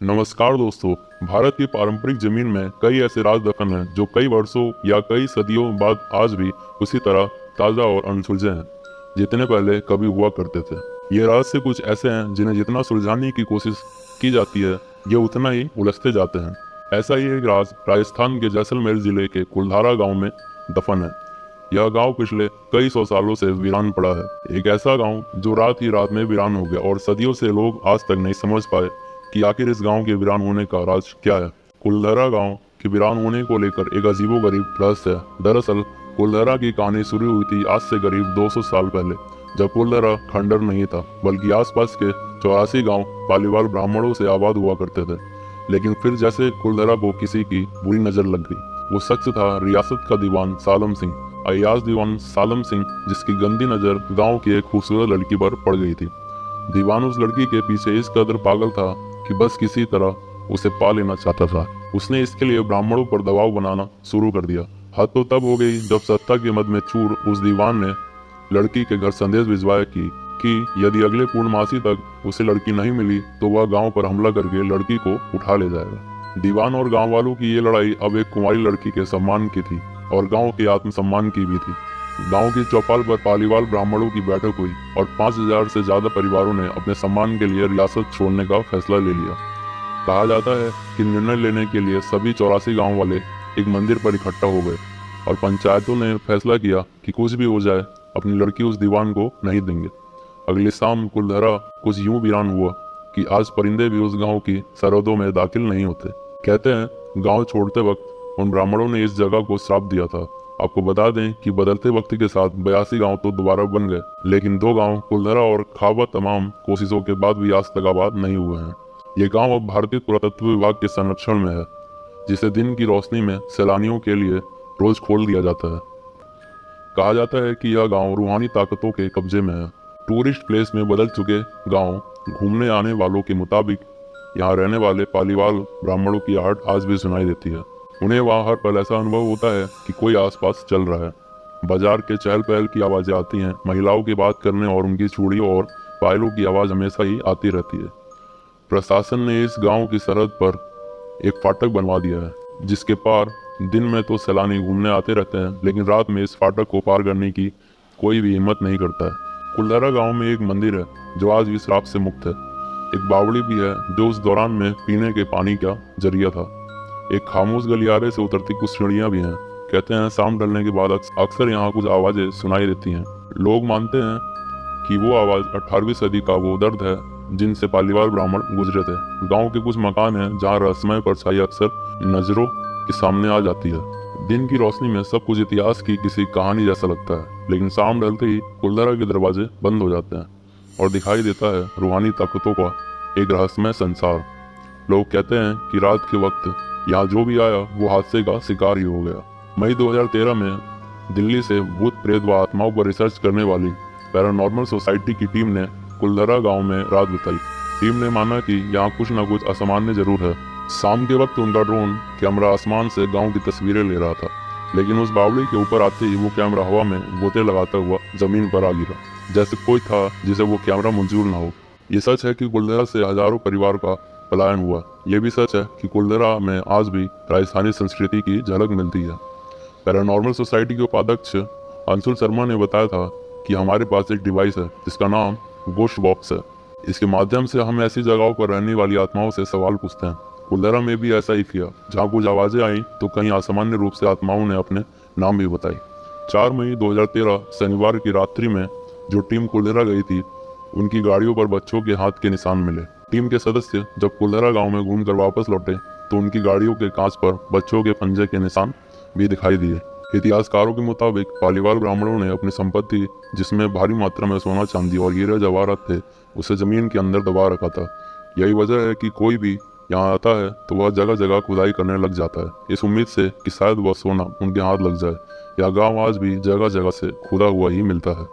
नमस्कार दोस्तों। भारत की पारंपरिक जमीन में कई ऐसे राज दफन हैं जो कई वर्षों या कई सदियों बाद आज भी उसी तरह ताज़ा और अनसुलझे हैं जितने पहले कभी हुआ करते थे। ये रहस्य कुछ ऐसे हैं जिन्हें जितना सुलझाने की कोशिश की जाती है ये उतना ही उलझते जाते हैं। ऐसा ही एक राज राजस्थान के जैसलमेर जिले के कुलधारा गाँव में दफन है। यह गांव पिछले कई सौ सालों से वीरान पड़ा है। एक ऐसा गांव जो रात ही रात में वीरान हो गया और सदियों से लोग आज तक नहीं समझ पाए कि आखिर इस गांव के वीरान होने का राज क्या है। कुलधरा गांव के वीरान होने को लेकर एक अजीबोगरीब रहस्य है। दरअसल कुलधरा की कहानी शुरू हुई थी आज से करीब 200 साल पहले, जब कुलधरा खंडर नहीं था बल्कि आसपास के 84 गांव पालीवाल ब्राह्मणों से आबाद हुआ करते थे। लेकिन फिर जैसे कुलधरा को किसी की बुरी नजर लग गई। वो शख्स था रियासत का दीवान सालम सिंह, अयाज दीवान सालम सिंह, जिसकी गंदी नजर गांव की एक खूबसूरत लड़की पर पड़ गई थी। दीवान उस लड़की के पीछे इस कदर पागल था कि बस किसी तरह उसे पा लेना चाहता था। उसने इसके लिए ब्राह्मणों पर दबाव बनाना शुरू कर दिया। हद तो तब हो गई जब सत्ता के मद में चूर उस दीवान ने लड़की के घर संदेश भिजवाया कि यदि अगले पूर्णमासी तक उसे लड़की नहीं मिली तो वह गांव पर हमला करके लड़की को उठा ले जाएगा। दीवान और गांव वालों की ये लड़ाई अब एक कुंवारी लड़की के सम्मान की थी और गांव के आत्मसम्मान की भी थी। गांव की चौपाल पर पालीवाल ब्राह्मणों की बैठक हुई और 5000 से ज्यादा परिवारों ने अपने सम्मान के लिए रियासत छोड़ने का फैसला ले लिया। कहा जाता है कि निर्णय लेने के लिए सभी 84 गांव वाले एक मंदिर पर इकट्ठा हो गए और पंचायतों ने फैसला किया कि कुछ भी हो जाए अपनी लड़की उस दीवान को नहीं देंगे। अगली शाम कुलधरा कुछ यूं वीरान हुआ कि आज परिंदे भी उस गांव की सरहदों में दाखिल नहीं होते। कहते हैं गांव छोड़ते वक्त उन ब्राह्मणों ने इस जगह को श्राप दिया था। आपको बता दें कि बदलते वक्त के साथ 82 गांव तो दोबारा बन गए, लेकिन 2 गांव कुलधरा और खाबा तमाम कोशिशों के बाद भी आज तक आबाद नहीं हुए हैं। ये गांव अब भारतीय पुरातत्व विभाग के संरक्षण में है, जिसे दिन की रोशनी में सैलानियों के लिए रोज खोल दिया जाता है। कहा जाता है कि यह गांव रूहानी ताकतों के कब्जे में है। टूरिस्ट प्लेस में बदल चुके गांव घूमने आने वालों के मुताबिक यहाँ रहने वाले पालीवाल ब्राह्मणों की आहट आज भी सुनाई देती है। उन्हें वहाँ हर पल ऐसा अनुभव होता है कि कोई आसपास चल रहा है। बाजार के चहल पहल की आवाजें आती हैं, महिलाओं की बात करने और उनकी चूड़ियों और पायलों की आवाज हमेशा ही आती रहती है। प्रशासन ने इस गांव की सरहद पर एक फाटक बनवा दिया है, जिसके पार दिन में तो सैलानी घूमने आते रहते हैं, लेकिन रात में इस फाटक को पार करने की कोई भी हिम्मत नहीं करता है। कुलधरा गांव में एक मंदिर है जो आज भी श्राप से मुक्त है। एक बावड़ी भी है जो उस दौरान में पीने के पानी का जरिया था। एक खामोश गलियारे से उतरती कुछ सीढ़ियां भी हैं। कहते हैं शाम ढलने के बाद अक्सर यहाँ कुछ आवाजें सुनाई देती हैं। लोग मानते हैं कि वो आवाज 18वीं सदी का वो दर्द है जिनसे पालीवाल ब्राह्मण गुजरे थे। गांव के कुछ मकान हैं जहाँ रहस्यमय परछाई अक्सर नजरों के सामने आ जाती है। दिन की रोशनी में सब कुछ इतिहास की किसी कहानी जैसा लगता है, लेकिन शाम ढलते ही कुलधरा के दरवाजे बंद हो जाते हैं और दिखाई देता है रूहानी ताकतों का एक रहस्यमय संसार। लोग कहते हैं कि रात के वक्त यहाँ जो भी आया वो हादसे का शिकार ही हो गया। मई 2013 में दिल्ली से भूत प्रेत व आत्माओं पर रिसर्च करने वाली पैरानॉर्मल सोसाइटी की टीम ने कुलधरा गांव में रात बिताई। टीम ने माना कि यहाँ कुछ न कुछ असामान्य जरूर है। शाम के वक्त उनका ड्रोन कैमरा आसमान से गांव की तस्वीरें ले रहा था, लेकिन उस बावड़ी के ऊपर आते ही वो कैमरा हवा में गोते लगाता हुआ जमीन पर आ गिरा, जैसे कोई था जिसे वो कैमरा मंजूर ना हो। ये सच है कि कुलधरा से हजारों परिवार का पलायन हुआ। ये भी सच है कि कुलधरा में आज भी राजस्थानी संस्कृति की झलक मिलती है। पैरानॉर्मल सोसाइटी के उपाध्यक्ष अंशुल शर्मा ने बताया था कि हमारे पास एक डिवाइस है जिसका नाम गोस्ट बॉक्स है। इसके माध्यम से हम ऐसी जगहों पर रहने वाली आत्माओं से सवाल पूछते हैं। कुलधरा में भी ऐसा ही किया। जहाँ कुछ आवाजें आई तो कहीं असामान्य रूप से आत्माओं ने अपने नाम भी बताए। 4 मई 2013 शनिवार की रात्रि में जो टीम कुलधरा गई थी उनकी गाड़ियों पर बच्चों के हाथ के निशान मिले। टीम के सदस्य जब कुलधरा गांव में घूमकर वापस लौटे तो उनकी गाड़ियों के कांच पर बच्चों के पंजे के निशान भी दिखाई दिए। इतिहासकारों के मुताबिक पालीवाल ब्राह्मणों ने अपनी संपत्ति, जिसमें भारी मात्रा में सोना चांदी और हीरे जवाहरात थे, उसे जमीन के अंदर दबा रखा था। यही वजह है कि कोई भी यहाँ आता है तो वह जगह जगह खुदाई करने लग जाता है, इस उम्मीद से कि शायद वह सोना उनके हाथ लग जाए। यह गाँव आज भी जगह जगह से खुदा हुआ ही मिलता है।